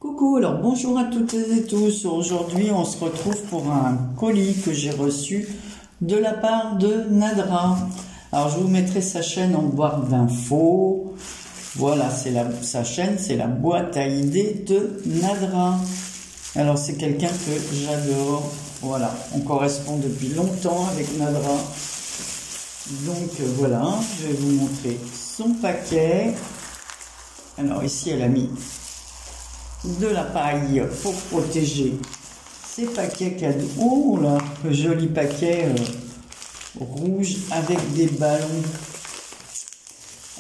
Coucou, alors bonjour à toutes et tous. Aujourd'hui, on se retrouve pour un colis que j'ai reçu de la part de Nadra. Alors, je vous mettrai sa chaîne en barre d'infos. Voilà, sa chaîne, c'est la boîte à idées de Nadra. Alors, c'est quelqu'un que j'adore. Voilà, on correspond depuis longtemps avec Nadra. Donc, voilà, je vais vous montrer son paquet. Alors, ici, elle a mis de la paille pour protéger ces paquets cadeaux. Oh là, le joli paquet rouge avec des ballons.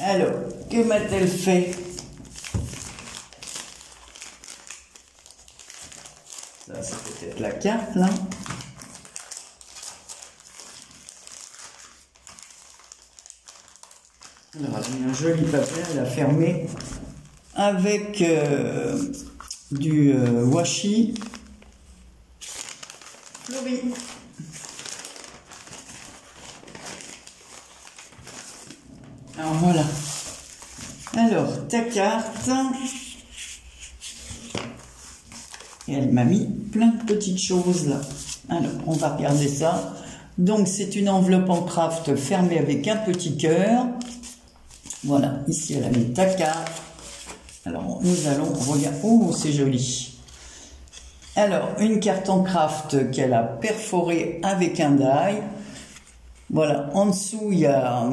Alors, que m'a-t-elle fait? Ça, c'est peut-être la carte, là. Alors, j'ai un joli papier, elle a fermé avec du washi fleuri. Alors voilà. Alors, ta carte. Et elle m'a mis plein de petites choses là. Alors, on va regarder ça. Donc, c'est une enveloppe en craft fermée avec un petit cœur. Voilà, ici elle a mis ta carte. Alors, nous allons regarder. Oh, c'est joli. Alors, une carte en craft qu'elle a perforée avec un die. Voilà, en dessous, il y a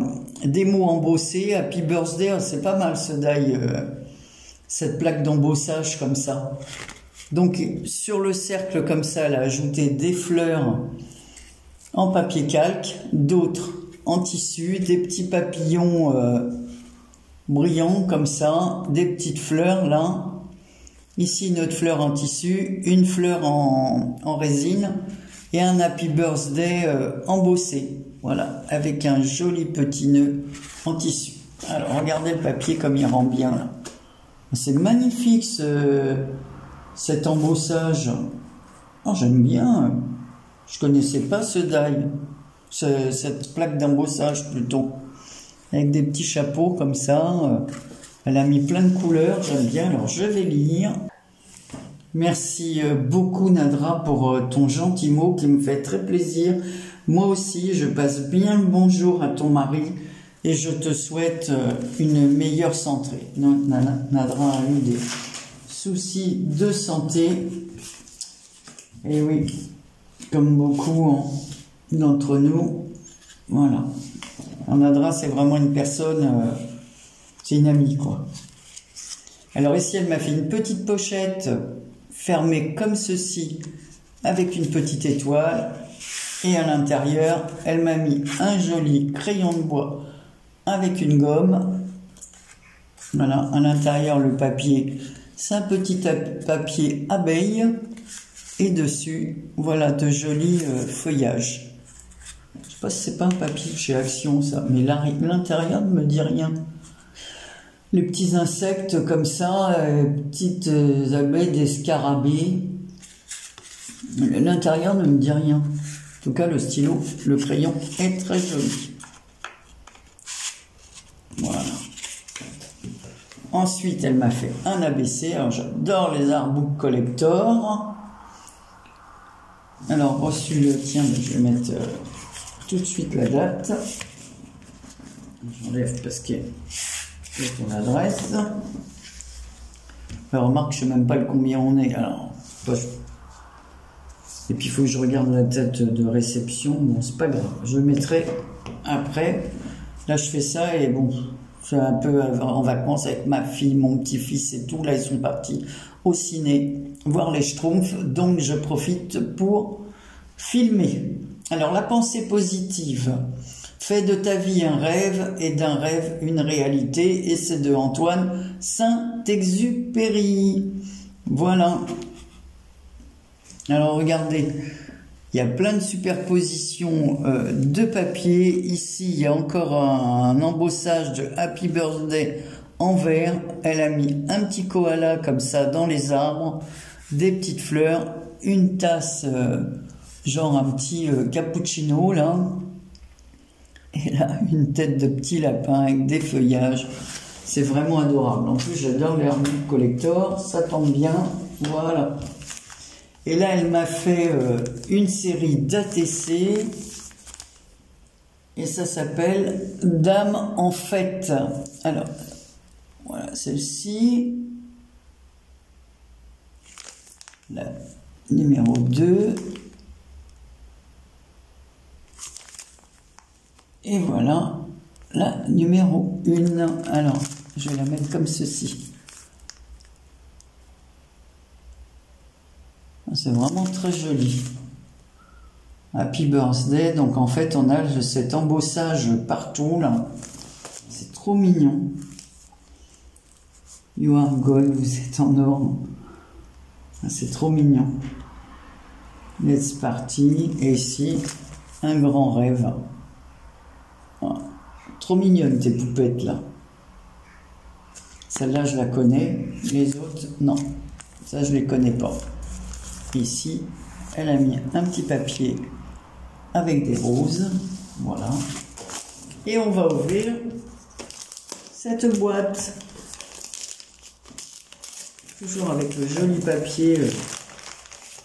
des mots embossés. Happy Birthday, c'est pas mal ce die, cette plaque d'embossage comme ça. Donc, sur le cercle comme ça, elle a ajouté des fleurs en papier calque, d'autres en tissu, des petits papillons brillants comme ça, des petites fleurs là. Ici, une autre fleur en tissu, une fleur en résine et un Happy Birthday embossé. Voilà, avec un joli petit nœud en tissu. Alors, regardez le papier comme il rend bien là. C'est magnifique cet embossage. Oh, j'aime bien. Je connaissais pas ce die, cette plaque d'embossage plutôt. Avec des petits chapeaux comme ça. Elle a mis plein de couleurs, j'aime bien. Alors, je vais lire. Merci beaucoup, Nadra, pour ton gentil mot qui me fait très plaisir. Moi aussi, je passe bien le bonjour à ton mari et je te souhaite une meilleure santé. Nadra a eu des soucis de santé. Et oui, comme beaucoup d'entre nous, voilà. Nadra, c'est vraiment une personne, c'est une amie, quoi. Alors ici, elle m'a fait une petite pochette fermée comme ceci, avec une petite étoile. Et à l'intérieur, elle m'a mis un joli crayon de bois avec une gomme. Voilà, à l'intérieur, le papier, c'est un petit papier abeille. Et dessus, voilà, de jolis feuillages. Je sais pas si c'est pas un papier chez Action, ça, mais l'intérieur ne me dit rien. Les petits insectes comme ça, petites abeilles, des scarabées. L'intérieur ne me dit rien. En tout cas, le stylo, le crayon est très joli. Voilà. Ensuite, elle m'a fait un ABC. Alors, j'adore les artbooks collector. Alors, reçu le tien, je vais mettre tout de suite la date. J'enlève parce qu'il y a ton adresse. Alors, remarque, je ne sais même pas combien on est. Alors, et puis, il faut que je regarde la date de réception. Bon, c'est pas grave. Je le mettrai après. Là, je fais ça et bon, je suis un peu en vacances avec ma fille, mon petit-fils et tout. Là, ils sont partis au ciné voir les Schtroumpfs. Donc, je profite pour filmer. Alors, la pensée positive. Fais de ta vie un rêve et d'un rêve une réalité. Et c'est de Antoine Saint-Exupéry. Voilà. Alors, regardez. Il y a plein de superpositions de papier. Ici, il y a encore un embossage de Happy Birthday en vert. Elle a mis un petit koala comme ça dans les arbres. Des petites fleurs. Une tasse, genre un petit cappuccino là. Et là, une tête de petit lapin avec des feuillages. C'est vraiment adorable. En plus, j'adore les Artbook Collector. Ça tombe bien. Voilà. Et là, elle m'a fait une série d'ATC. Et ça s'appelle Dame en fête. Alors, voilà, celle-ci. La numéro 2. Et voilà la numéro 1. Alors, je vais la mettre comme ceci. C'est vraiment très joli. Happy Birthday. Donc en fait, on a cet embossage partout là. C'est trop mignon. You are gold, vous êtes en or. C'est trop mignon. Let's party. Et ici, un grand rêve. Voilà. Trop mignonne tes poupettes là. Celle-là, je la connais. Les autres, non. Ça, je les connais pas. Ici, elle a mis un petit papier avec des roses. Voilà. Et on va ouvrir cette boîte. Toujours avec le joli papier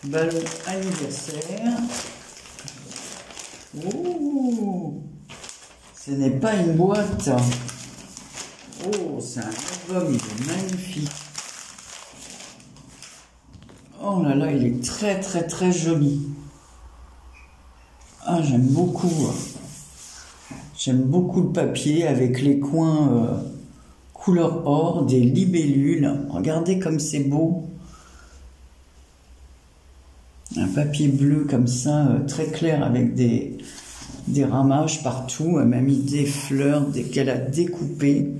ballon anniversaire. Oh, ce n'est pas une boîte. Oh, c'est un album, il est magnifique. Oh là là, il est très très très joli. Ah, j'aime beaucoup. J'aime beaucoup le papier avec les coins couleur or, des libellules. Regardez comme c'est beau. Un papier bleu comme ça, très clair avec des ramages partout. Elle m'a mis des fleurs qu'elle a découpées.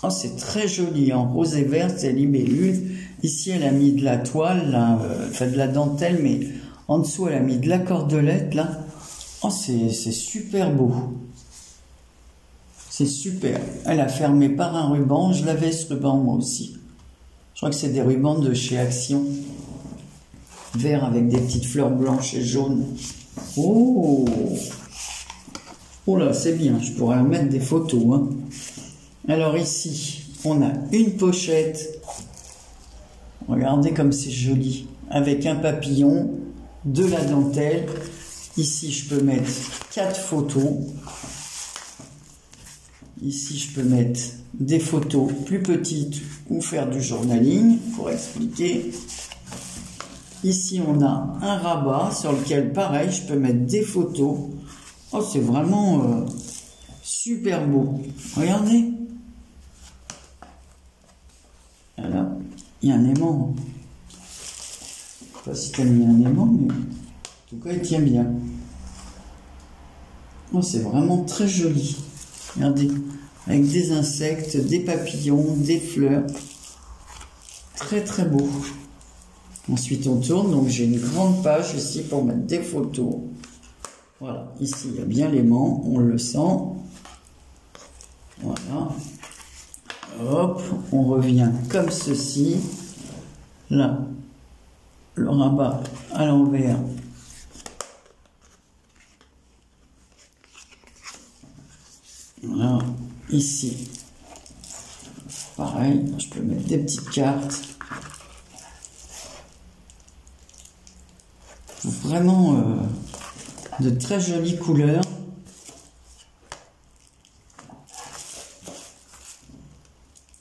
Oh, c'est très joli, en rose et vert, c'est libellule. Ici, elle a mis de la toile, là, enfin de la dentelle, mais en dessous, elle a mis de la cordelette, là. Oh, c'est super beau. C'est super. Elle a fermé par un ruban. Je l'avais ce ruban, moi aussi. Je crois que c'est des rubans de chez Action. Vert avec des petites fleurs blanches et jaunes. Oh! Oh là, c'est bien. Je pourrais en mettre des photos, hein. Alors ici, on a une pochette. Regardez comme c'est joli. Avec un papillon, de la dentelle. Ici, je peux mettre 4 photos. Ici, je peux mettre des photos plus petites ou faire du journaling pour expliquer. Ici, on a un rabat sur lequel, pareil, je peux mettre des photos. Oh, c'est vraiment super beau. Regardez. Voilà. Il y a un aimant. Je ne sais pas si tu as mis un aimant, mais en tout cas, il tient bien. Oh, c'est vraiment très joli. Regardez. Avec des insectes, des papillons, des fleurs. Très très beau. Ensuite, on tourne. Donc, j'ai une grande page ici pour mettre des photos. Voilà. Ici, il y a bien l'aimant. On le sent. Voilà. Hop. On revient comme ceci. Là. Le rabat à l'envers. Voilà. Ici. Pareil. Je peux mettre des petites cartes. Vraiment de très jolies couleurs.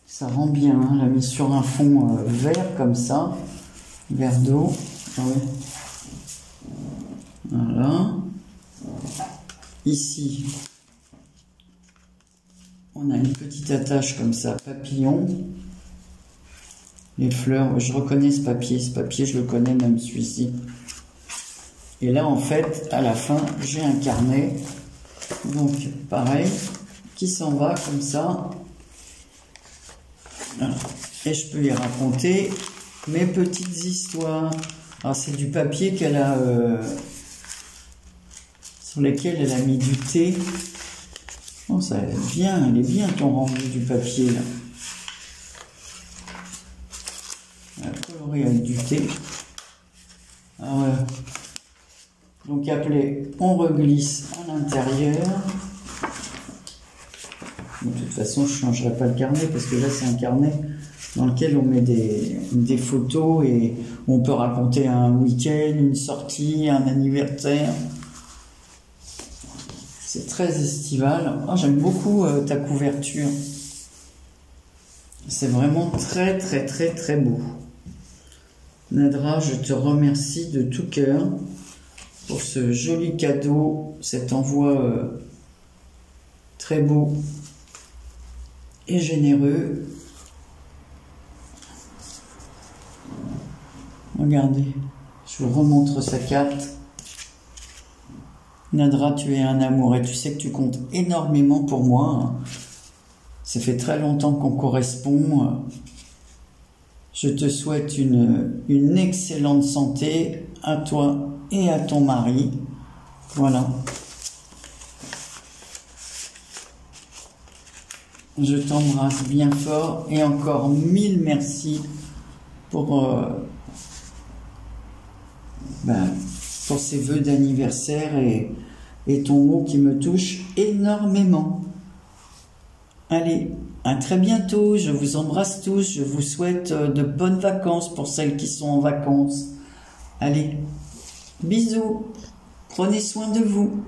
Ça rend bien, hein, la mise sur un fond vert comme ça, vert d'eau. Ouais. Voilà. Ici, on a une petite attache comme ça, papillon. Les fleurs, je reconnais ce papier je le connais, même celui-ci. Et là, en fait, à la fin, j'ai un carnet, donc pareil, qui s'en va comme ça. Voilà. Et je peux y raconter mes petites histoires. Alors, c'est du papier qu'elle a, sur lequel elle a mis du thé. Oh, ça est bien, elle est bien ton rendu du papier, là. Elle a coloré avec du thé. Alors, donc après, on reglisse à l'intérieur. De toute toute façon, je ne changerai pas le carnet parce que là, c'est un carnet dans lequel on met des photos et on peut raconter un week-end, une sortie, un anniversaire. C'est très estival. Oh, j'aime beaucoup ta couverture. C'est vraiment très, très, très, très beau. Nadra, je te remercie de tout cœur pour ce joli cadeau, cet envoi très beau et généreux. Regardez, je vous remontre sa carte. Nadra, tu es un amour et tu sais que tu comptes énormément pour moi. Ça fait très longtemps qu'on correspond. Je te souhaite une excellente santé à toi et à ton mari. Voilà. Je t'embrasse bien fort et encore 1000 merci pour ces vœux d'anniversaire et ton mot qui me touche énormément. Allez, à très bientôt, je vous embrasse tous, je vous souhaite de bonnes vacances pour celles qui sont en vacances. Allez, bisous, prenez soin de vous.